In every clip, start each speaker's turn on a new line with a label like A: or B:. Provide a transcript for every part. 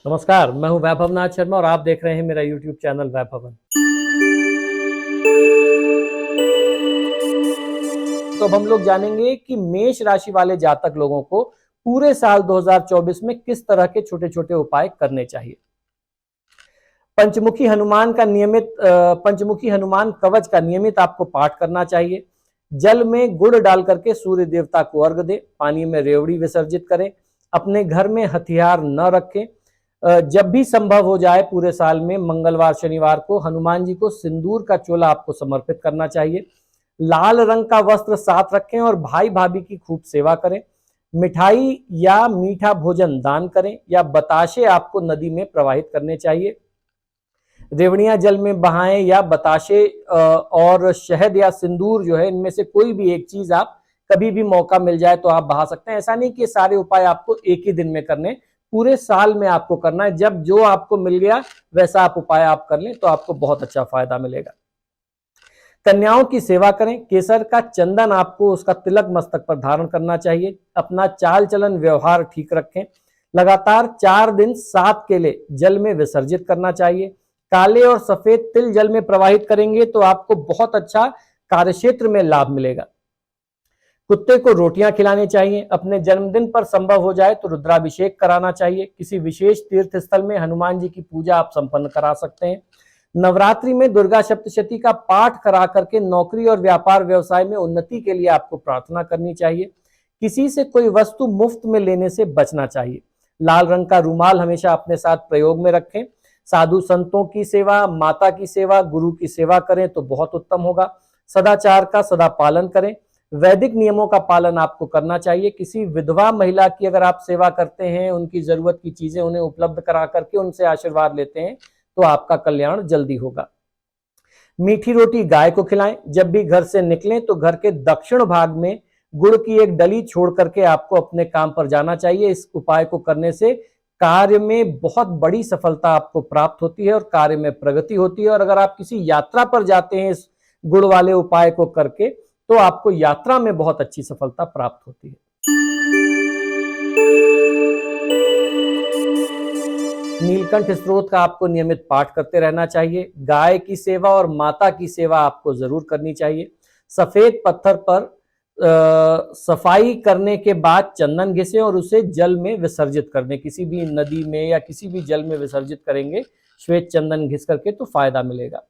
A: नमस्कार, मैं हूं वैभव नाथ शर्मा और आप देख रहे हैं मेरा YouTube चैनल वैभवन। तो अब हम लोग जानेंगे कि मेष राशि वाले जातक लोगों को पूरे साल 2024 में किस तरह के छोटे-छोटे उपाय करने चाहिए। पंचमुखी हनुमान कवच का नियमित आपको पाठ करना चाहिए। जल में गुड़ डाल करके सूर्य देवता को अर्घ दें, पानी में रेवड़ी विसर्जित करें, अपने घर में हथियार न रखें। जब भी संभव हो जाए पूरे साल में मंगलवार शनिवार को हनुमान जी को सिंदूर का चोला आपको समर्पित करना चाहिए। लाल रंग का वस्त्र साथ रखें और भाई भाभी की खूब सेवा करें। मिठाई या मीठा भोजन दान करें या बताशे आपको नदी में प्रवाहित करने चाहिए। रेवड़ियां जल में बहाएं या बताशे और शहद या सिंदूर जो है, इनमें से कोई भी एक चीज आप कभी भी मौका मिल जाए तो आप बहा सकते हैं। ऐसा नहीं कि सारे उपाय आपको एक ही दिन में करने, पूरे साल में आपको करना है। जब जो आपको मिल गया वैसा आप उपाय आप कर लें तो आपको बहुत अच्छा फायदा मिलेगा। कन्याओं की सेवा करें। केसर का चंदन आपको उसका तिलक मस्तक पर धारण करना चाहिए। अपना चाल चलन व्यवहार ठीक रखें। लगातार 4 दिन 7 केले जल में विसर्जित करना चाहिए। काले और सफेद तिल जल में प्रवाहित करेंगे तो आपको बहुत अच्छा कार्यक्षेत्र में लाभ मिलेगा। कुत्ते को रोटियां खिलानी चाहिए। अपने जन्मदिन पर संभव हो जाए तो रुद्राभिषेक कराना चाहिए। किसी विशेष तीर्थ स्थल में हनुमान जी की पूजा आप संपन्न करा सकते हैं। नवरात्रि में दुर्गा सप्तशती का पाठ करा करके नौकरी और व्यापार व्यवसाय में उन्नति के लिए आपको प्रार्थना करनी चाहिए। किसी से कोई वस्तु मुफ्त में लेने से बचना चाहिए। लाल रंग का रुमाल हमेशा अपने साथ प्रयोग में रखें। साधु संतों की सेवा, माता की सेवा, गुरु की सेवा करें तो बहुत उत्तम होगा। सदाचार का सदा पालन करें। वैदिक नियमों का पालन आपको करना चाहिए। किसी विधवा महिला की अगर आप सेवा करते हैं, उनकी जरूरत की चीजें उन्हें उपलब्ध करा करके उनसे आशीर्वाद लेते हैं तो आपका कल्याण जल्दी होगा। मीठी रोटी गाय को खिलाएं। जब भी घर से निकलें तो घर के दक्षिण भाग में गुड़ की एक डली छोड़ करके आपको अपने काम पर जाना चाहिए। इस उपाय को करने से कार्य में बहुत बड़ी सफलता आपको प्राप्त होती है और कार्य में प्रगति होती है। और अगर आप किसी यात्रा पर जाते हैं इस गुड़ वाले उपाय को करके तो आपको यात्रा में बहुत अच्छी सफलता प्राप्त होती है। नीलकंठ स्त्रोत का आपको नियमित पाठ करते रहना चाहिए। गाय की सेवा और माता की सेवा आपको जरूर करनी चाहिए। सफेद पत्थर पर सफाई करने के बाद चंदन घिसे और उसे जल में विसर्जित कर दें। किसी भी नदी में या किसी भी जल में विसर्जित करेंगे श्वेत चंदन घिस करके तो फायदा मिलेगा।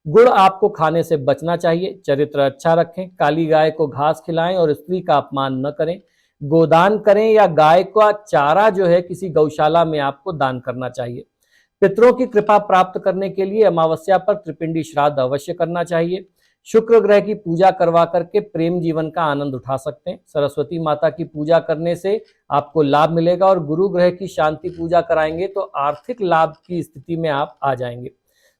A: गुड़ आपको खाने से बचना चाहिए। चरित्र अच्छा रखें। काली गाय को घास खिलाएं और स्त्री का अपमान न करें। गोदान करें या गाय का चारा जो है किसी गौशाला में आपको दान करना चाहिए। पितरों की कृपा प्राप्त करने के लिए अमावस्या पर त्रिपिंडी श्राद्ध अवश्य करना चाहिए। शुक्र ग्रह की पूजा करवा करके प्रेम जीवन का आनंद उठा सकते हैं। सरस्वती माता की पूजा करने से आपको लाभ मिलेगा और गुरु ग्रह की शांति पूजा कराएंगे तो आर्थिक लाभ की स्थिति में आप आ जाएंगे।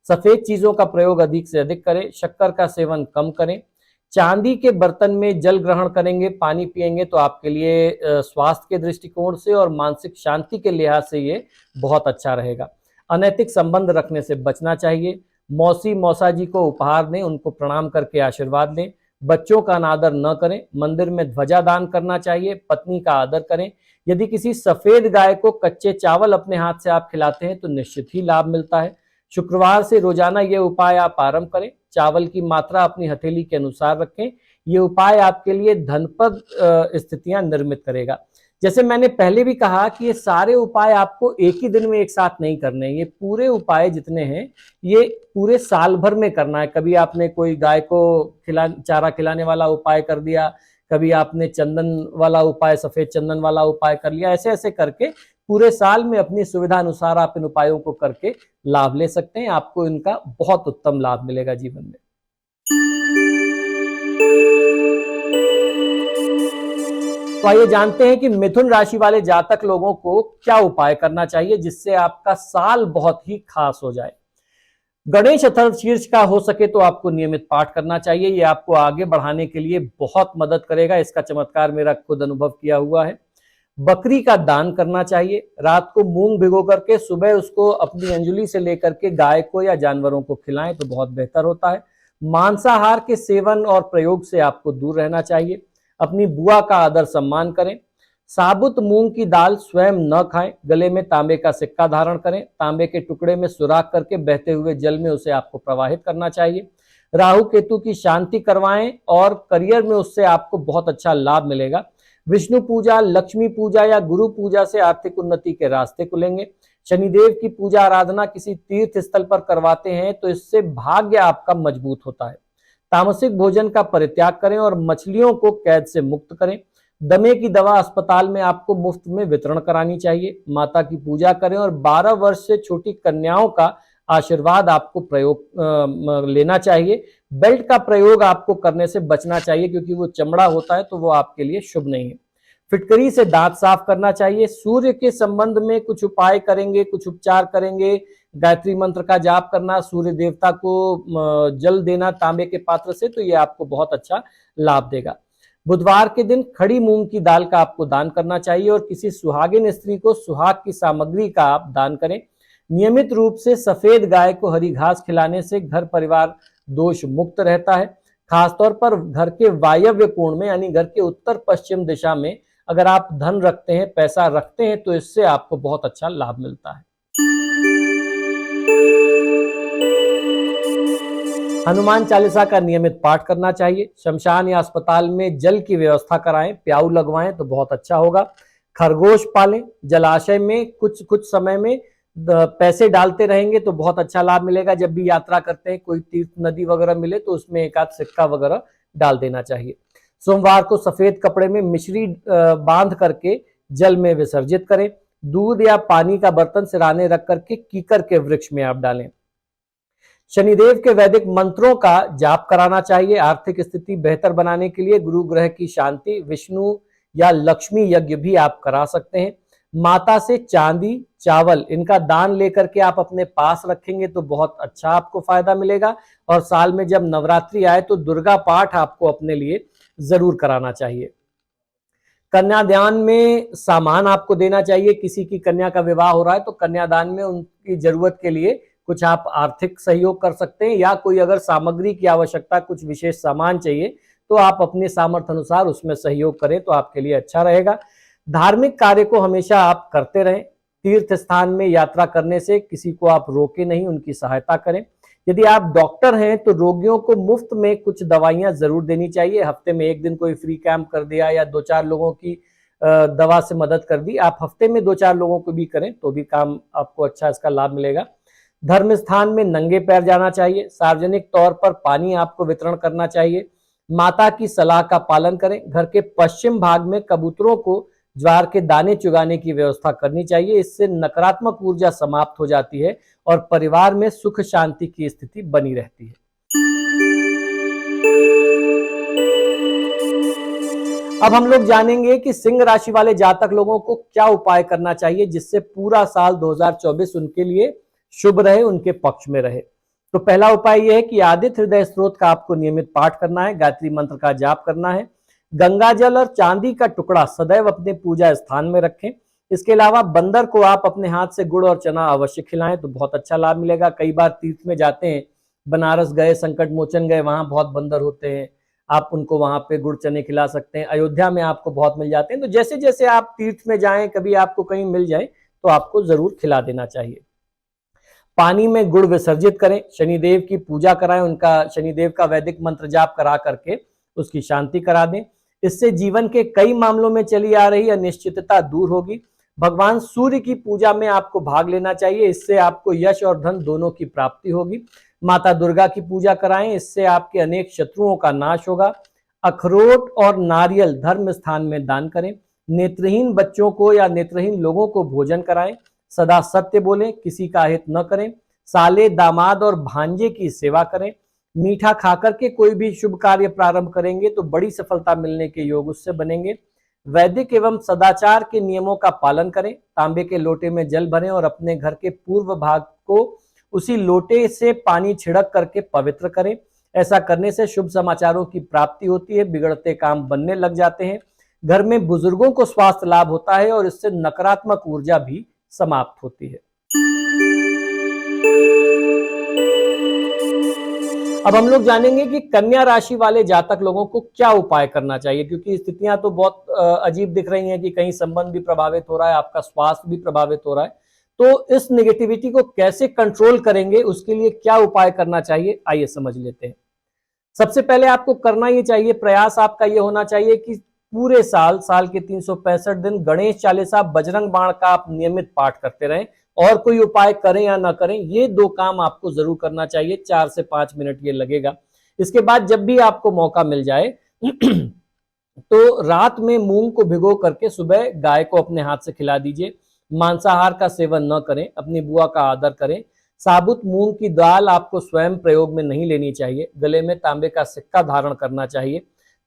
A: सफेद चीजों का प्रयोग अधिक से अधिक करें। शक्कर का सेवन कम करें। चांदी के बर्तन में जल ग्रहण करेंगे, पानी पिएंगे तो आपके लिए स्वास्थ्य के दृष्टिकोण से और मानसिक शांति के लिहाज से ये बहुत अच्छा रहेगा। अनैतिक संबंध रखने से बचना चाहिए। मौसी मौसा जी को उपहार दें, उनको प्रणाम करके आशीर्वाद लें। बच्चों का अनादर न करें। मंदिर में ध्वजा दान करना चाहिए। पत्नी का आदर करें। यदि किसी सफेद गाय को कच्चे चावल अपने हाथ से आप खिलाते हैं तो निश्चित ही लाभ मिलता है। शुक्रवार से रोजाना ये उपाय आप आरंभ करें। चावल की मात्रा अपनी हथेली के अनुसार रखें। ये उपाय आपके लिए धनपद स्थितियां निर्मित करेगा। जैसे मैंने पहले भी कहा कि ये सारे उपाय आपको एक ही दिन में एक साथ नहीं करने, ये पूरे उपाय जितने हैं ये पूरे साल भर में करना है। कभी आपने कोई गाय को चारा खिलाने वाला उपाय कर दिया, कभी आपने चंदन वाला उपाय, सफेद चंदन वाला उपाय कर लिया। ऐसे ऐसे करके पूरे साल में अपनी सुविधा अनुसार आप इन उपायों को करके लाभ ले सकते हैं। आपको इनका बहुत उत्तम लाभ मिलेगा जीवन में। तो आइए जानते हैं कि मिथुन राशि वाले जातक लोगों को क्या उपाय करना चाहिए जिससे आपका साल बहुत ही खास हो जाए। गणेश अथर्वशीर्ष का हो सके तो आपको नियमित पाठ करना चाहिए। ये आपको आगे बढ़ाने के लिए बहुत मदद करेगा। इसका चमत्कार मेरा खुद अनुभव किया हुआ है। बकरी का दान करना चाहिए। रात को मूंग भिगो करके सुबह उसको अपनी अंजलि से लेकर के गाय को या जानवरों को खिलाएं तो बहुत बेहतर होता है। मांसाहार के सेवन और प्रयोग से आपको दूर रहना चाहिए। अपनी बुआ का आदर सम्मान करें। साबुत मूंग की दाल स्वयं न खाएं। गले में तांबे का सिक्का धारण करें। तांबे के टुकड़े में सुराख करके बहते हुए जल में उसे आपको प्रवाहित करना चाहिए। राहु केतु की शांति करवाएं और करियर में उससे आपको बहुत अच्छा लाभ मिलेगा। विष्णु पूजा, लक्ष्मी पूजा या गुरु पूजा से आर्थिक उन्नति के रास्ते खुलेंगे। शनिदेव की पूजा आराधना किसी तीर्थ स्थल पर करवाते हैं तो इससे भाग्य आपका मजबूत होता है। तामसिक भोजन का परित्याग करें और मछलियों को कैद से मुक्त करें। दमे की दवा अस्पताल में आपको मुफ्त में वितरण करानी चाहिए। माता की पूजा करें और 12 वर्ष से छोटी कन्याओं का आशीर्वाद आपको प्रयोग लेना चाहिए। बेल्ट का प्रयोग आपको करने से बचना चाहिए क्योंकि वो चमड़ा होता है तो वो आपके लिए शुभ नहीं है। फिटकरी से दांत साफ करना चाहिए। सूर्य के संबंध में कुछ उपाय करेंगे, कुछ उपचार करेंगे। गायत्री मंत्र का जाप करना, सूर्य देवता को जल देना तांबे के पात्र से, तो ये आपको बहुत अच्छा लाभ देगा। बुधवार के दिन खड़ी मूंग की दाल का आपको दान करना चाहिए और किसी सुहागिन स्त्री को सुहाग की सामग्री का आप दान करें। नियमित रूप से सफेद गाय को हरी घास खिलाने से घर परिवार दोष मुक्त रहता है। खासतौर पर घर के वायव्य कोण में यानी घर के उत्तर पश्चिम दिशा में अगर आप धन रखते हैं, पैसा रखते हैं, तो इससे आपको बहुत अच्छा लाभ मिलता है। हनुमान चालीसा का नियमित पाठ करना चाहिए। शमशान या अस्पताल में जल की व्यवस्था कराएं, प्याऊ लगवाएं तो बहुत अच्छा होगा। खरगोश पालें। जलाशय में कुछ कुछ समय में पैसे डालते रहेंगे तो बहुत अच्छा लाभ मिलेगा। जब भी यात्रा करते हैं, कोई तीर्थ नदी वगैरह मिले तो उसमें एक आध सिक्का वगैरह डाल देना चाहिए। सोमवार को सफेद कपड़े में मिश्री बांध करके जल में विसर्जित करें। दूध या पानी का बर्तन सिराने रख करके कीकर के वृक्ष में आप डालें। शनिदेव के वैदिक मंत्रों का जाप कराना चाहिए। आर्थिक स्थिति बेहतर बनाने के लिए गुरु ग्रह की शांति, विष्णु या लक्ष्मी यज्ञ भी आप करा सकते हैं। माता से चांदी, चावल इनका दान लेकर के आप अपने पास रखेंगे तो बहुत अच्छा आपको फायदा मिलेगा। और साल में जब नवरात्रि आए तो दुर्गा पाठ आपको अपने लिए जरूर कराना चाहिए। कन्यादान में सामान आपको देना चाहिए। किसी की कन्या का विवाह हो रहा है तो कन्यादान में उनकी जरूरत के लिए कुछ आप आर्थिक सहयोग कर सकते हैं, या कोई अगर सामग्री की आवश्यकता, कुछ विशेष सामान चाहिए तो आप अपने सामर्थ्य अनुसार उसमें सहयोग करें तो आपके लिए अच्छा रहेगा। धार्मिक कार्य को हमेशा आप करते रहें। तीर्थ स्थान में यात्रा करने से किसी को आप रोके नहीं, उनकी सहायता करें। यदि आप डॉक्टर हैं तो रोगियों को मुफ्त में कुछ दवाइयां जरूर देनी चाहिए। हफ्ते में एक दिन कोई फ्री कैंप कर दिया या 2-4 लोगों की दवा से मदद कर दी। आप हफ्ते में 2-4 लोगों को भी करें तो भी काम आपको अच्छा इसका लाभ मिलेगा। धर्म स्थान में नंगे पैर जाना चाहिए। सार्वजनिक तौर पर पानी आपको वितरण करना चाहिए। माता की सलाह का पालन करें। घर के पश्चिम भाग में कबूतरों को ज्वार के दाने चुगाने की व्यवस्था करनी चाहिए। इससे नकारात्मक ऊर्जा समाप्त हो जाती है और परिवार में सुख शांति की स्थिति बनी रहती है। अब हम लोग जानेंगे कि सिंह राशि वाले जातक लोगों को क्या उपाय करना चाहिए जिससे पूरा साल 2024 उनके लिए शुभ रहे, उनके पक्ष में रहे। तो पहला उपाय यह है कि आदित्य हृदय स्त्रोत का आपको नियमित पाठ करना है। गायत्री मंत्र का जाप करना है। गंगा जल और चांदी का टुकड़ा सदैव अपने पूजा स्थान में रखें। इसके अलावा बंदर को आप अपने हाथ से गुड़ और चना अवश्य खिलाएं तो बहुत अच्छा लाभ मिलेगा। कई बार तीर्थ में जाते हैं, बनारस गए, संकट मोचन गए, वहां बहुत बंदर होते हैं, आप उनको वहां पे गुड़ चने खिला सकते हैं। अयोध्या में आपको बहुत मिल जाते हैं। तो जैसे जैसे आप तीर्थ में जाएं, कभी आपको कहीं मिल जाए तो आपको जरूर खिला देना चाहिए। पानी में गुड़ विसर्जित करें। शनिदेव की पूजा कराएं, उनका शनिदेव का वैदिक मंत्र जाप करा करके उसकी शांति करा दें। इससे जीवन के कई मामलों में चली आ रही अनिश्चितता दूर होगी। भगवान सूर्य की पूजा में आपको भाग लेना चाहिए। इससे आपको यश और धन दोनों की प्राप्ति होगी। माता दुर्गा की पूजा कराएं, इससे आपके अनेक शत्रुओं का नाश होगा। अखरोट और नारियल धर्म स्थान में दान करें। नेत्रहीन बच्चों को या नेत्रहीन लोगों को भोजन कराएं। सदा सत्य बोलें, किसी का हित न करें। साले, दामाद और भांजे की सेवा करें। मीठा खाकर के कोई भी शुभ कार्य प्रारंभ करेंगे तो बड़ी सफलता मिलने के योग उससे बनेंगे। वैदिक एवं सदाचार के नियमों का पालन करें। तांबे के लोटे में जल भरें और अपने घर के पूर्व भाग को उसी लोटे से पानी छिड़क करके पवित्र करें। ऐसा करने से शुभ समाचारों की प्राप्ति होती है, बिगड़ते काम बनने लग जाते हैं। घर में बुजुर्गों को स्वास्थ्य लाभ होता है और इससे नकारात्मक ऊर्जा भी समाप्त होती है। अब हम लोग जानेंगे कि कन्या राशि वाले जातक लोगों को क्या उपाय करना चाहिए, क्योंकि स्थितियां तो बहुत अजीब दिख रही हैं कि कहीं संबंध भी प्रभावित हो रहा है, आपका स्वास्थ्य भी प्रभावित हो रहा है। तो इस नेगेटिविटी को कैसे कंट्रोल करेंगे, उसके लिए क्या उपाय करना चाहिए, आइए समझ लेते हैं। सबसे पहले आपको करना ये चाहिए, प्रयास आपका ये होना चाहिए कि पूरे साल के 365 दिन गणेश चालीसा, बजरंग बाण का आप नियमित पाठ करते रहें। और कोई उपाय करें या ना करें, ये दो काम आपको जरूर करना चाहिए। 4 से 5 मिनट ये लगेगा। इसके बाद जब भी आपको मौका मिल जाए तो रात में मूंग को भिगो करके सुबह गाय को अपने हाथ से खिला दीजिए। मांसाहार का सेवन न करें, अपनी बुआ का आदर करें। साबुत मूंग की दाल आपको स्वयं प्रयोग में नहीं लेनी चाहिए। गले में तांबे का सिक्का धारण करना चाहिए।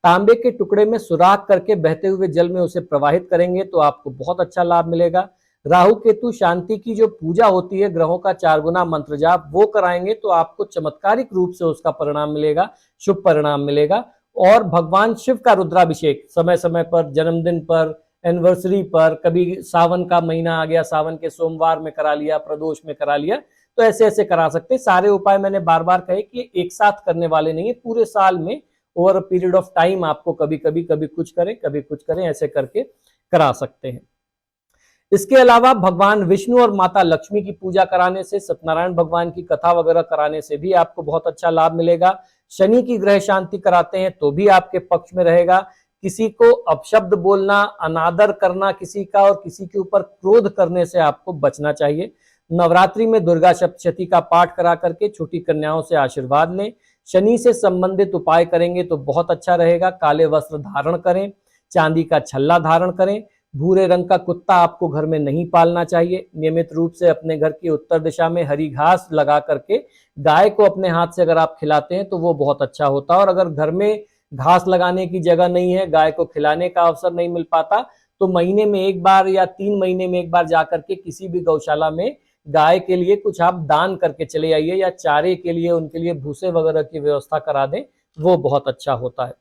A: तांबे के टुकड़े में सुराख करके बहते हुए जल में उसे प्रवाहित करेंगे तो आपको बहुत अच्छा लाभ मिलेगा। राहु केतु शांति की जो पूजा होती है, ग्रहों का 4 गुना मंत्र जाप, वो कराएंगे तो आपको चमत्कारिक रूप से उसका परिणाम मिलेगा, शुभ परिणाम मिलेगा। और भगवान शिव का रुद्राभिषेक समय समय पर, जन्मदिन पर, एनिवर्सरी पर, कभी सावन का महीना आ गया, सावन के सोमवार में करा लिया, प्रदोष में करा लिया, तो ऐसे ऐसे करा सकते हैं। सारे उपाय मैंने बार बार कहे कि एक साथ करने वाले नहीं है, पूरे साल में over a period of time आपको कभी कुछ करें, कभी कुछ करें, ऐसे करके करा सकते हैं। इसके अलावा भगवान विष्णु और माता लक्ष्मी की पूजा कराने से, सत्यनारायण भगवान की कथा वगैरह कराने से भी आपको बहुत अच्छा लाभ मिलेगा। शनि की ग्रह शांति कराते हैं तो भी आपके पक्ष में रहेगा। किसी को अपशब्द बोलना, अनादर करना किसी का, और किसी के ऊपर क्रोध करने से आपको बचना चाहिए। नवरात्रि में दुर्गा सप्तशती का पाठ करा करके छोटी कन्याओं से आशीर्वाद लें। शनि से संबंधित उपाय करेंगे तो बहुत अच्छा रहेगा। काले वस्त्र धारण करें, चांदी का छल्ला धारण करें। भूरे रंग का कुत्ता आपको घर में नहीं पालना चाहिए। नियमित रूप से अपने घर की उत्तर दिशा में हरी घास लगा करके गाय को अपने हाथ से अगर आप खिलाते हैं तो वो बहुत अच्छा होता है। और अगर घर में घास लगाने की जगह नहीं है, गाय को खिलाने का अवसर नहीं मिल पाता, तो महीने में एक बार या 3 महीने में एक बार जाकर के किसी भी गौशाला में गाय के लिए कुछ आप दान करके चले आइए, या चारे के लिए उनके लिए भूसे वगैरह की व्यवस्था करा दें, वो बहुत अच्छा होता है।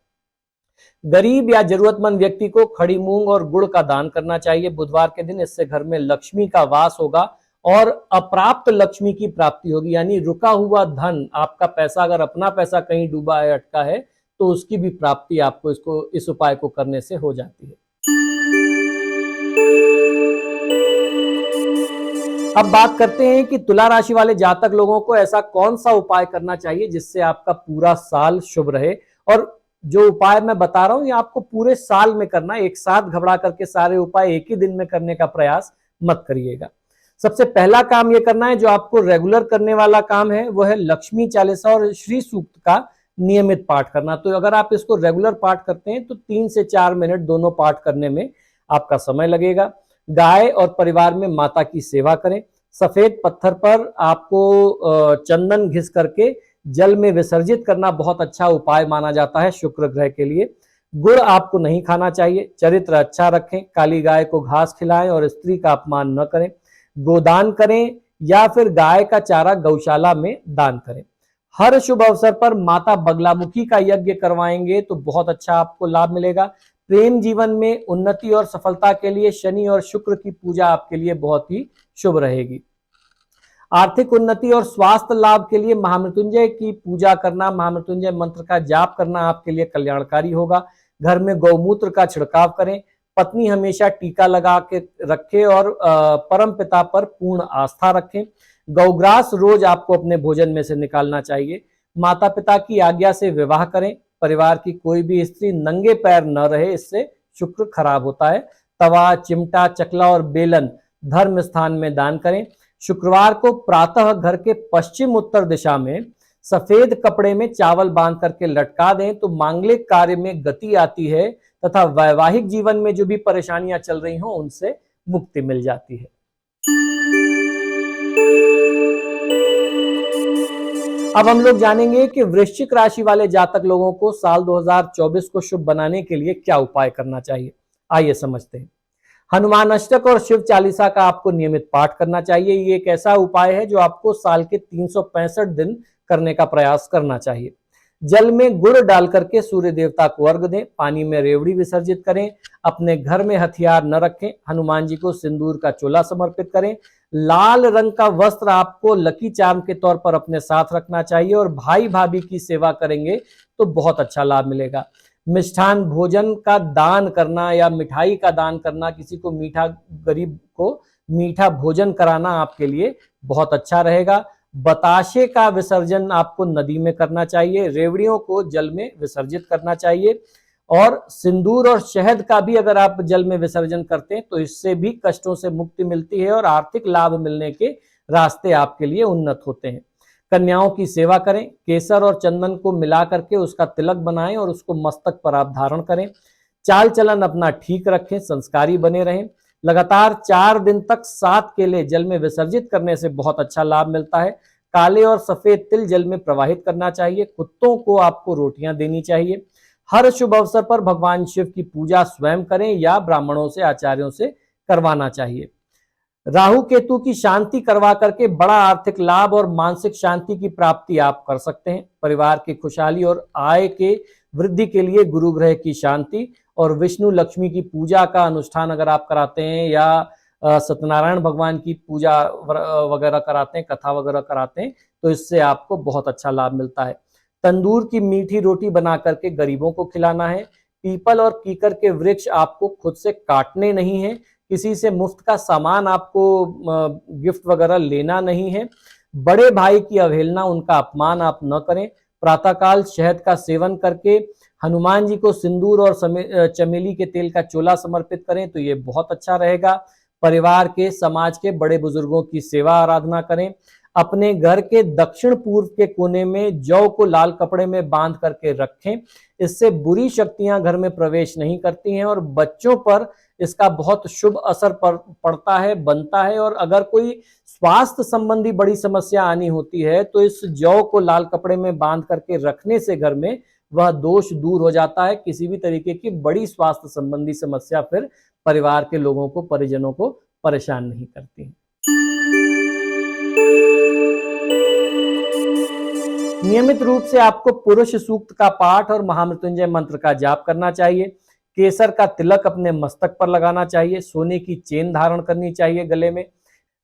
A: गरीब या जरूरतमंद व्यक्ति को खड़ी मूंग और गुड़ का दान करना चाहिए बुधवार के दिन। इससे घर में लक्ष्मी का वास होगा और अप्राप्त लक्ष्मी की प्राप्ति होगी, यानी रुका हुआ धन, आपका पैसा अगर अपना पैसा कहीं डूबा है, अटका है, तो उसकी भी प्राप्ति आपको इस उपाय को करने से हो जाती है। अब बात करते हैं कि तुला राशि वाले जातक लोगों को ऐसा कौन सा उपाय करना चाहिए जिससे आपका पूरा साल शुभ रहे। और जो उपाय मैं बता रहा हूं ये आपको पूरे साल में करना है, एक साथ घबरा करके सारे उपाय एक ही दिन में करने का प्रयास मत करिएगा। सबसे पहला काम ये करना है, जो आपको रेगुलर करने वाला काम है, वो है लक्ष्मी चालीसा और श्री सूक्त का नियमित पाठ करना। तो अगर आप इसको रेगुलर पाठ करते हैं तो 3 से 4 मिनट दोनों पाठ करने में आपका समय लगेगा। गाय और परिवार में माता की सेवा करें। सफेद पत्थर पर आपको चंदन घिस करके जल में विसर्जित करना बहुत अच्छा उपाय माना जाता है शुक्र ग्रह के लिए। गुड़ आपको नहीं खाना चाहिए। चरित्र अच्छा रखें। काली गाय को घास खिलाएं और स्त्री का अपमान न करें। गोदान करें या फिर गाय का चारा गौशाला में दान करें। हर शुभ अवसर पर माता बगलामुखी का यज्ञ करवाएंगे तो बहुत अच्छा आपको लाभ मिलेगा। प्रेम जीवन में उन्नति और सफलता के लिए शनि और शुक्र की पूजा आपके लिए बहुत ही शुभ रहेगी। आर्थिक उन्नति और स्वास्थ्य लाभ के लिए महामृत्युंजय की पूजा करना, महामृत्युंजय मंत्र का जाप करना आपके लिए कल्याणकारी होगा। घर में गौमूत्र का छिड़काव करें। पत्नी हमेशा टीका लगा के रखे और परम पिता पर पूर्ण आस्था रखें। गौग्रास रोज आपको अपने भोजन में से निकालना चाहिए। माता पिता की आज्ञा से विवाह करें। परिवार की कोई भी स्त्री नंगे पैर न रहे, इससे शुक्र खराब होता है। तवा, चिमटा, चकला और बेलन धर्म स्थान में दान करें। शुक्रवार को प्रातः घर के पश्चिम उत्तर दिशा में सफेद कपड़े में चावल बांध करके लटका दें तो मांगलिक कार्य में गति आती है तथा वैवाहिक जीवन में जो भी परेशानियां चल रही हो उनसे मुक्ति मिल जाती है। अब हम लोग जानेंगे कि वृश्चिक राशि वाले जातक लोगों को साल 2024 को शुभ बनाने के लिए क्या उपाय करना चाहिए, आइए समझते हैं। हनुमान अष्टक और शिव चालीसा का आपको नियमित पाठ करना चाहिए। ये एक ऐसा उपाय है जो आपको साल के 365 दिन करने का प्रयास करना चाहिए। जल में गुड़ डाल करके सूर्य देवता को अर्घ दें। पानी में रेवड़ी विसर्जित करें। अपने घर में हथियार न रखें। हनुमान जी को सिंदूर का चोला समर्पित करें। लाल रंग का वस्त्र आपको लकी चार्म के तौर पर अपने साथ रखना चाहिए और भाई भाभी की सेवा करेंगे तो बहुत अच्छा लाभ मिलेगा। मिष्ठान भोजन का दान करना या मिठाई का दान करना, किसी को मीठा, गरीब को मीठा भोजन कराना आपके लिए बहुत अच्छा रहेगा। बताशे का विसर्जन आपको नदी में करना चाहिए, रेवड़ियों को जल में विसर्जित करना चाहिए और सिंदूर और शहद का भी अगर आप जल में विसर्जन करते हैं तो इससे भी कष्टों से मुक्ति मिलती है और आर्थिक लाभ मिलने के रास्ते आपके लिए उन्नत होते हैं। कन्याओं की सेवा करें, केसर और चंदन को मिला करके उसका तिलक बनाएं और उसको मस्तक पर आप धारण करें। चाल चलन अपना ठीक रखें, संस्कारी बने रहें। लगातार 4 दिन तक 7 केले जल में विसर्जित करने से बहुत अच्छा लाभ मिलता है। काले और सफेद तिल जल में प्रवाहित करना चाहिए। कुत्तों को आपको रोटियां देनी चाहिए। हर शुभ अवसर पर भगवान शिव की पूजा स्वयं करें या ब्राह्मणों से, आचार्यों से करवाना चाहिए। राहु केतु की शांति करवा करके बड़ा आर्थिक लाभ और मानसिक शांति की प्राप्ति आप कर सकते हैं। परिवार की खुशहाली और आय के वृद्धि के लिए गुरु ग्रह की शांति और विष्णु लक्ष्मी की पूजा का अनुष्ठान अगर आप कराते हैं या सत्यनारायण भगवान की पूजा वगैरह कराते हैं, कथा वगैरह कराते हैं, तो इससे आपको बहुत अच्छा लाभ मिलता है। तंदूर की मीठी रोटी बना करके गरीबों को खिलाना है। पीपल और कीकर के वृक्ष आपको खुद से काटने नहीं है। किसी से मुफ्त का सामान आपको गिफ्ट वगैरह लेना नहीं है। बड़े भाई की अवहेलना, उनका अपमान आप न करें। प्रातःकाल शहद का सेवन करके हनुमान जी को सिंदूर और चमेली के तेल का चोला समर्पित करें तो ये बहुत अच्छा रहेगा। परिवार के, समाज के बड़े बुजुर्गों की सेवा आराधना करें। अपने घर के दक्षिण पूर्व के कोने में जौ को लाल कपड़े में बांध करके रखें। इससे बुरी शक्तियां घर में प्रवेश नहीं करती हैं और बच्चों पर इसका बहुत शुभ असर पड़ता है, बनता है। और अगर कोई स्वास्थ्य संबंधी बड़ी समस्या आनी होती है तो इस जौ को लाल कपड़े में बांध करके रखने से घर में वह दोष दूर हो जाता है। किसी भी तरीके की बड़ी स्वास्थ्य संबंधी समस्या फिर परिवार के लोगों को, परिजनों को परेशान नहीं करती। नियमित रूप से आपको पुरुष सूक्त का पाठ और महामृत्युंजय मंत्र का जाप करना चाहिए। केसर का तिलक अपने मस्तक पर लगाना चाहिए। सोने की चेन धारण करनी चाहिए गले में।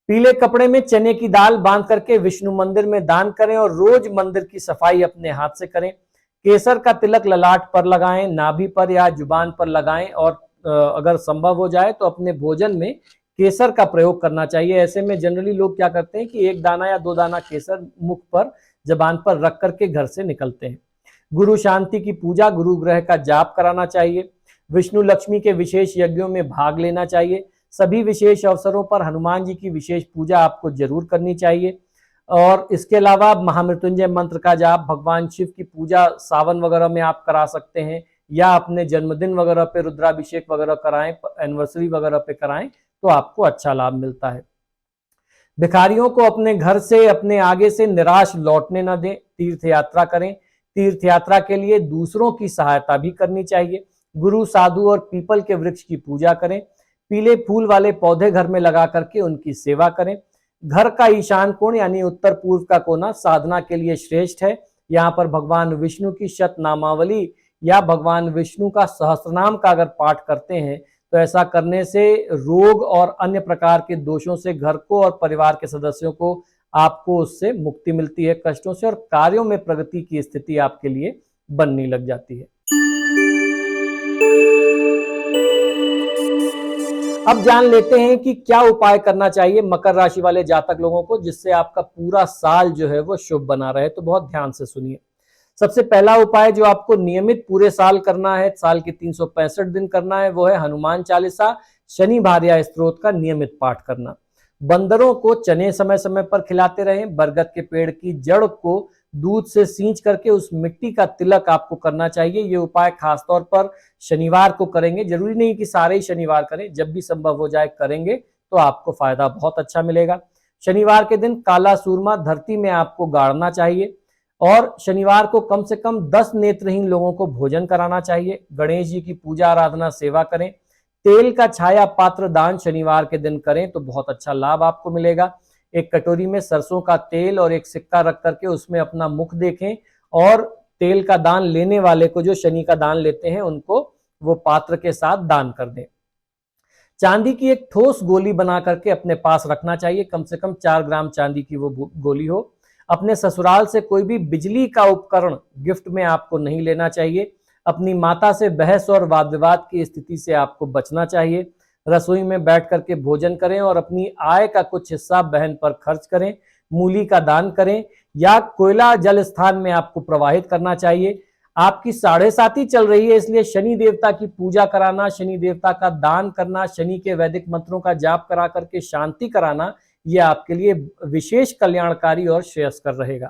A: पीले कपड़े में चने की दाल बांध करके विष्णु मंदिर में दान करें और रोज मंदिर की सफाई अपने हाथ से करें। केसर का तिलक ललाट पर लगाएं, नाभि पर या जुबान पर लगाएं और अगर संभव हो जाए तो अपने भोजन में केसर का प्रयोग करना चाहिए। ऐसे में जनरली लोग क्या करते हैं कि 1 दाना या 2 दाना केसर मुख पर, जबान पर रख करके घर से निकलते हैं। गुरु शांति की पूजा, गुरु ग्रह का जाप कराना चाहिए। विष्णु लक्ष्मी के विशेष यज्ञों में भाग लेना चाहिए। सभी विशेष अवसरों पर हनुमान जी की विशेष पूजा आपको जरूर करनी चाहिए। और इसके अलावा महामृत्युंजय मंत्र का जाप, भगवान शिव की पूजा सावन वगैरह में आप करा सकते हैं या अपने जन्मदिन वगैरह पे रुद्राभिषेक वगैरह कराएं, एनिवर्सरी वगैरह पे कराएं तो आपको अच्छा लाभ मिलता है। भिखारियों को अपने घर से, अपने आगे से निराश लौटने न दें। तीर्थ यात्रा करें। तीर्थ यात्रा के लिए दूसरों की सहायता भी करनी चाहिए। गुरु, साधु और पीपल के वृक्ष की पूजा करें। पीले फूल वाले पौधे घर में लगा करके उनकी सेवा करें। घर का ईशान कोण यानी उत्तर पूर्व का कोना साधना के लिए श्रेष्ठ है। यहाँ पर भगवान विष्णु की शत नामावली या भगवान विष्णु का सहस्त्रनाम का अगर पाठ करते हैं तो ऐसा करने से रोग और अन्य प्रकार के दोषों से घर को और परिवार के सदस्यों को, आपको उससे मुक्ति मिलती है, कष्टों से, और कार्यों में प्रगति की स्थिति आपके लिए बनने लग जाती है। अब जान लेते हैं कि क्या उपाय करना चाहिए मकर राशि वाले जातक लोगों को जिससे आपका पूरा साल जो है वो शुभ बना रहे। तो बहुत ध्यान से सुनिए। सबसे पहला उपाय जो आपको नियमित पूरे साल करना है, साल के 365 दिन करना है, वो है हनुमान चालीसा, शनि भार्या स्तोत्र का नियमित पाठ करना। बंदरों को चने समय समय पर खिलाते रहें। बरगद के पेड़ की जड़ को दूध से सींच करके उस मिट्टी का तिलक आपको करना चाहिए। ये उपाय खासतौर पर शनिवार को करेंगे, जरूरी नहीं कि सारे ही शनिवार करें, जब भी संभव हो जाए करेंगे तो आपको फायदा बहुत अच्छा मिलेगा। शनिवार के दिन काला सूरमा धरती में आपको गाड़ना चाहिए और शनिवार को कम से कम 10 नेत्रहीन लोगों को भोजन कराना चाहिए। गणेश जी की पूजा आराधना सेवा करें। तेल का छाया पात्र दान शनिवार के दिन करें तो बहुत अच्छा लाभ आपको मिलेगा। एक कटोरी में सरसों का तेल और एक सिक्का रख करके उसमें अपना मुख देखें और तेल का दान लेने वाले को, जो शनि का दान लेते हैं, उनको वो पात्र के साथ दान कर दें। चांदी की एक ठोस गोली बना करके अपने पास रखना चाहिए, कम से कम 4 ग्राम चांदी की वो गोली हो। अपने ससुराल से कोई भी बिजली का उपकरण गिफ्ट में आपको नहीं लेना चाहिए। अपनी माता से बहस और वाद विवाद की स्थिति से आपको बचना चाहिए। रसोई में बैठ करके भोजन करें और अपनी आय का कुछ हिस्सा बहन पर खर्च करें, मूली का दान करें या कोयला जल स्थान में आपको प्रवाहित करना चाहिए। आपकी साढ़े साती चल रही है, इसलिए शनि देवता की पूजा कराना, शनि देवता का दान करना, शनि के वैदिक मंत्रों का जाप करा करके शांति कराना, यह आपके लिए विशेष कल्याणकारी और श्रेयस्कर रहेगा।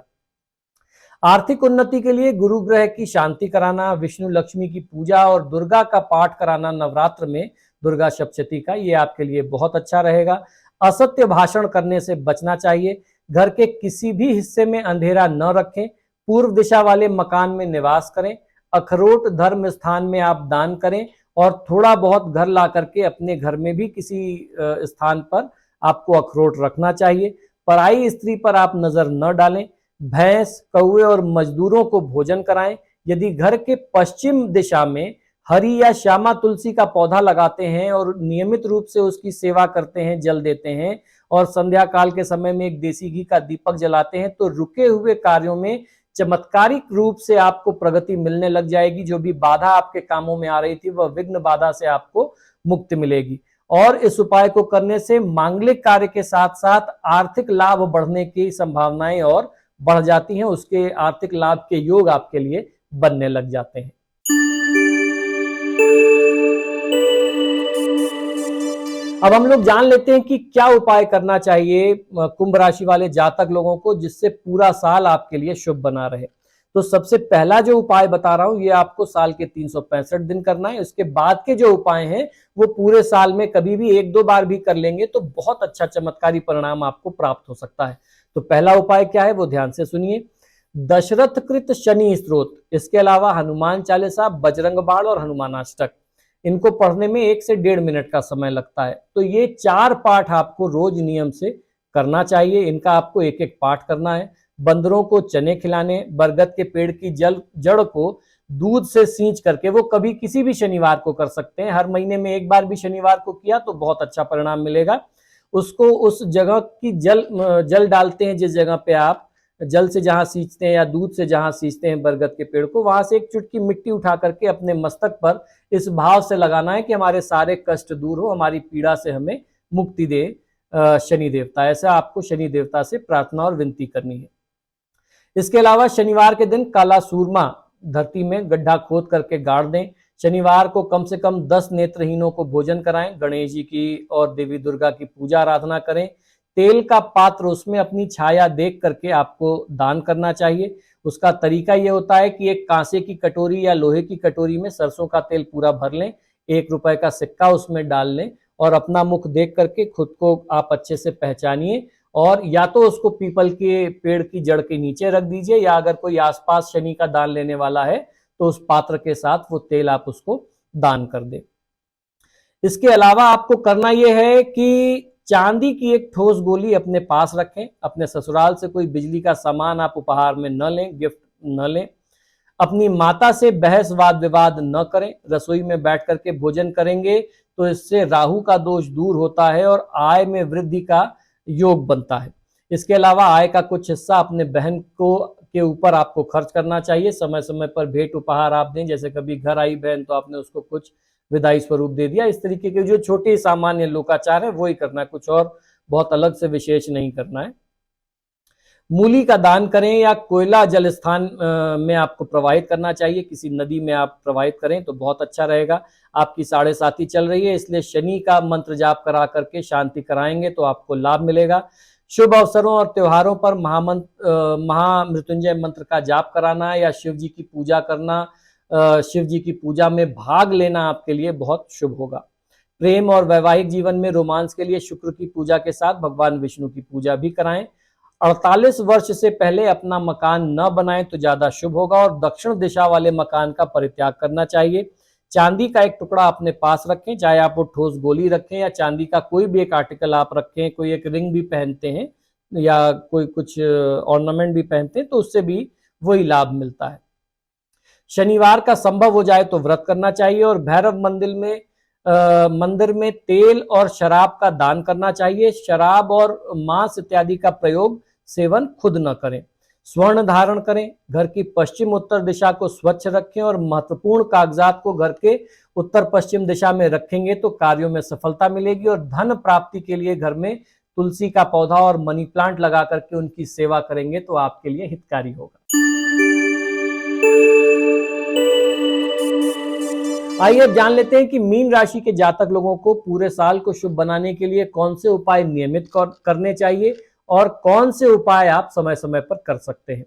A: आर्थिक उन्नति के लिए गुरु ग्रह की शांति कराना, विष्णु लक्ष्मी की पूजा और दुर्गा का पाठ कराना नवरात्र में, दुर्गा सप्तशती का, ये आपके लिए बहुत अच्छा रहेगा। असत्य भाषण करने से बचना चाहिए। घर के किसी भी हिस्से में अंधेरा न रखें। पूर्व दिशा वाले मकान में निवास करें। अखरोट धर्म स्थान में आप दान करें और थोड़ा बहुत घर ला करके अपने घर में भी किसी स्थान पर आपको अखरोट रखना चाहिए। पराई स्त्री पर आप नजर न डालें। भैंस, कौवे और मजदूरों को भोजन कराएं। यदि घर के पश्चिम दिशा में हरी या श्यामा तुलसी का पौधा लगाते हैं और नियमित रूप से उसकी सेवा करते हैं, जल देते हैं और संध्या काल के समय में एक देसी घी का दीपक जलाते हैं, तो रुके हुए कार्यों में चमत्कारिक रूप से आपको प्रगति मिलने लग जाएगी। जो भी बाधा आपके कामों में आ रही थी, वह विघ्न बाधा से आपको मुक्ति मिलेगी। और इस उपाय को करने से मांगलिक कार्य के साथ साथ आर्थिक लाभ बढ़ने की संभावनाएं और बढ़ जाती हैं। उसके आर्थिक लाभ के योग आपके लिए बनने लग जाते हैं। अब हम लोग जान लेते हैं कि क्या उपाय करना चाहिए कुंभ राशि वाले जातक लोगों को, जिससे पूरा साल आपके लिए शुभ बना रहे। तो सबसे पहला जो उपाय बता रहा हूं, ये आपको साल के 365 दिन करना है। उसके बाद के जो उपाय हैं वो पूरे साल में कभी भी 1-2 बार भी कर लेंगे तो बहुत अच्छा चमत्कारी परिणाम आपको प्राप्त हो सकता है। तो पहला उपाय क्या है वो ध्यान से सुनिए। दशरथ कृत शनि स्तोत्र, इसके अलावा हनुमान चालीसा, बजरंग बाण और हनुमानाष्टक, इनको पढ़ने में 1 से 1.5 मिनट का समय लगता है। तो ये 4 पाठ आपको रोज नियम से करना चाहिए। इनका आपको एक एक पाठ करना है। बंदरों को चने खिलाने, बरगद के पेड़ की जड़ को दूध से सींच करके, वो कभी किसी भी शनिवार को कर सकते हैं, हर महीने में 1 बार भी शनिवार को किया तो बहुत अच्छा परिणाम मिलेगा। उसको उस जगह की जल डालते हैं जिस जगह पे आप जल से जहां सींचते हैं या दूध से जहां सींचते हैं बरगद के पेड़ को, वहां से एक चुटकी मिट्टी उठा करके अपने मस्तक पर इस भाव से लगाना है कि हमारे सारे कष्ट दूर हो, हमारी पीड़ा से हमें मुक्ति दे शनि देवता। ऐसा आपको शनि देवता से प्रार्थना और विनती करनी है। इसके अलावा शनिवार के दिन काला सूरमा धरती में गड्ढा खोद करके गाड़ दें। शनिवार को कम से कम 10 नेत्रहीनों को भोजन कराएं। गणेश जी की और देवी दुर्गा की पूजा आराधना करें। तेल का पात्र, उसमें अपनी छाया देख करके आपको दान करना चाहिए। उसका तरीका यह होता है कि एक कांसे की कटोरी या लोहे की कटोरी में सरसों का तेल पूरा भर लें, 1 रुपए का सिक्का उसमें डाल लें और अपना मुख देख करके खुद को आप अच्छे से पहचानिए और या तो उसको पीपल के पेड़ की जड़ के नीचे रख दीजिए, या अगर कोई आसपास शनि का दान लेने वाला है तो उस पात्र के साथ वो तेल आप उसको दान कर दें। इसके अलावा आपको करना यह है कि चांदी की एक ठोस गोली अपने पास रखें। अपने ससुराल से कोई बिजली का सामान आप उपहार में न लें, गिफ्ट न लें। अपनी माता से बहस वाद विवाद न करें। रसोई में बैठ करके भोजन करेंगे तो इससे राहु का दोष दूर होता है और आय में वृद्धि का योग बनता है। इसके अलावा आय का कुछ हिस्सा अपने बहन को के ऊपर आपको खर्च करना चाहिए। समय समय पर भेंट उपहार आप दें, जैसे कभी घर आई बहन तो आपने उसको कुछ विदाई स्वरूप दे दिया। इस तरीके के जो छोटे सामान्य लोकाचार है वो ही करना है, कुछ और बहुत अलग से विशेष नहीं करना है। मूली का दान करें या कोयला जल स्थान में आपको प्रवाहित करना चाहिए। किसी नदी में आप प्रवाहित करें तो बहुत अच्छा रहेगा। आपकी साढ़े साती चल रही है, इसलिए शनि का मंत्र जाप करा करके शांति कराएंगे तो आपको लाभ मिलेगा। शुभ अवसरों और त्योहारों पर महामृत्युंजय मंत्र का जाप कराना या शिव जी की पूजा करना, शिव जी की पूजा में भाग लेना आपके लिए बहुत शुभ होगा। प्रेम और वैवाहिक जीवन में रोमांस के लिए शुक्र की पूजा के साथ भगवान विष्णु की पूजा भी कराएं। 48 वर्ष से पहले अपना मकान न बनाएं तो ज्यादा शुभ होगा और दक्षिण दिशा वाले मकान का परित्याग करना चाहिए। चांदी का एक टुकड़ा अपने पास रखें, चाहे आप वो ठोस गोली रखें या चांदी का कोई भी एक आर्टिकल आप रखें, कोई एक रिंग भी पहनते हैं या कोई कुछ ऑर्नामेंट भी पहनते हैं तो उससे भी वही लाभ मिलता है। शनिवार का संभव हो जाए तो व्रत करना चाहिए और भैरव मंदिर में मंदिर में तेल और शराब का दान करना चाहिए। शराब और मांस इत्यादि का प्रयोग सेवन खुद न करें। स्वर्ण धारण करें। घर की पश्चिम उत्तर दिशा को स्वच्छ रखें और महत्वपूर्ण कागजात को घर के उत्तर पश्चिम दिशा में रखेंगे तो कार्यों में सफलता मिलेगी। और धन प्राप्ति के लिए घर में तुलसी का पौधा और मनी प्लांट लगा करके उनकी सेवा करेंगे तो आपके लिए हितकारी होगा। आइए अब जान लेते हैं कि मीन राशि के जातक लोगों को पूरे साल को शुभ बनाने के लिए कौन से उपाय नियमित करने चाहिए और कौन से उपाय आप समय समय पर कर सकते हैं।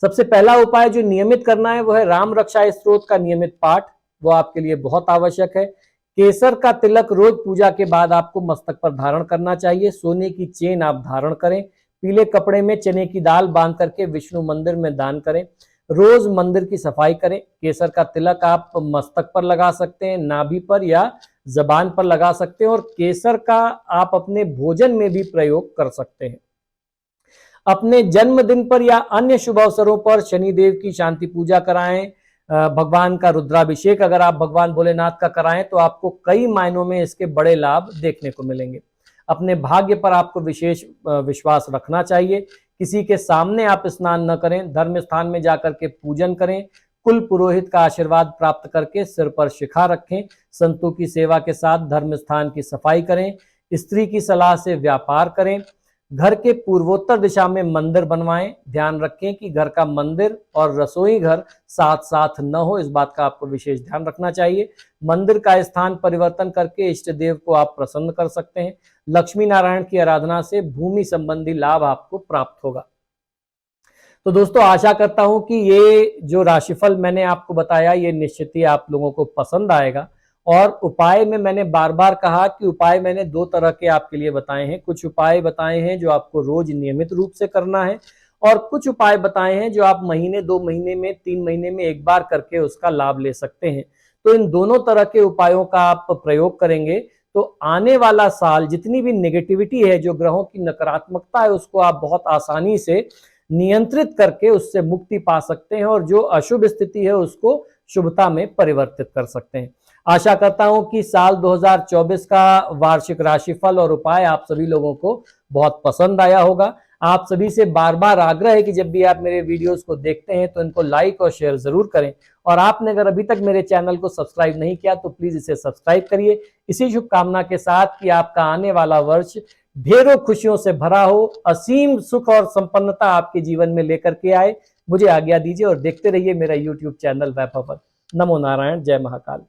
A: सबसे पहला उपाय जो नियमित करना है वो है राम रक्षा स्तोत्र का नियमित पाठ। वो आपके लिए बहुत आवश्यक है। केसर का तिलक रोज पूजा के बाद आपको मस्तक पर धारण करना चाहिए। सोने की चेन आप धारण करें। पीले कपड़े में चने की दाल बांध करके विष्णु मंदिर में दान करें। रोज मंदिर की सफाई करें। केसर का तिलक आप मस्तक पर लगा सकते हैं, नाभि पर या जबान पर लगा सकते हैं और केसर का आप अपने भोजन में भी प्रयोग कर सकते हैं। अपने जन्मदिन पर या अन्य शुभ अवसरों पर शनिदेव की शांति पूजा कराएं। भगवान का रुद्राभिषेक अगर आप भगवान भोलेनाथ का कराएं तो आपको कई मायनों में इसके बड़े लाभ देखने को मिलेंगे। अपने भाग्य पर आपको विशेष विश्वास रखना चाहिए। किसी के सामने आप स्नान न करें। धर्म स्थान में जाकर के पूजन करें। कुल पुरोहित का आशीर्वाद प्राप्त करके सिर पर शिखा रखें। संतों की सेवा के साथ धर्म स्थान की सफाई करें। स्त्री की सलाह से व्यापार करें। घर के पूर्वोत्तर दिशा में मंदिर बनवाएं। ध्यान रखें कि घर का मंदिर और रसोई घर साथ साथ न हो, इस बात का आपको विशेष ध्यान रखना चाहिए। मंदिर का स्थान परिवर्तन करके इष्ट देव को आप प्रसन्न कर सकते हैं। लक्ष्मी नारायण की आराधना से भूमि संबंधी लाभ आपको प्राप्त होगा। तो दोस्तों आशा करता हूं कि ये जो राशिफल मैंने आपको बताया ये निश्चित ही आप लोगों को पसंद आएगा। और उपाय में मैंने बार बार कहा कि उपाय मैंने दो तरह के आपके लिए बताए हैं। कुछ उपाय बताए हैं जो आपको रोज नियमित रूप से करना है और कुछ उपाय बताए हैं जो आप महीने, 2 महीने में, 3 महीने में एक बार करके उसका लाभ ले सकते हैं। तो इन दोनों तरह के उपायों का आप प्रयोग करेंगे तो आने वाला साल जितनी भी नेगेटिविटी है, जो ग्रहों की नकारात्मकता है, उसको आप बहुत आसानी से नियंत्रित करके उससे मुक्ति पा सकते हैं और जो अशुभ स्थिति है उसको शुभता में परिवर्तित कर सकते हैं। आशा करता हूं कि साल 2024 का वार्षिक राशिफल और उपाय आप सभी लोगों को बहुत पसंद आया होगा। आप सभी से बार बार आग्रह है कि जब भी आप मेरे वीडियोस को देखते हैं तो इनको लाइक और शेयर जरूर करें। और आपने अगर अभी तक मेरे चैनल को सब्सक्राइब नहीं किया तो प्लीज इसे सब्सक्राइब करिए। इसी शुभकामना के साथ कि आपका आने वाला वर्ष ढेरों खुशियों से भरा हो, असीम सुख और संपन्नता आपके जीवन में लेकर के आए। मुझे आज्ञा दीजिए और देखते रहिए मेरा YouTube चैनल वैभव। नमो नारायण। जय महाकाल।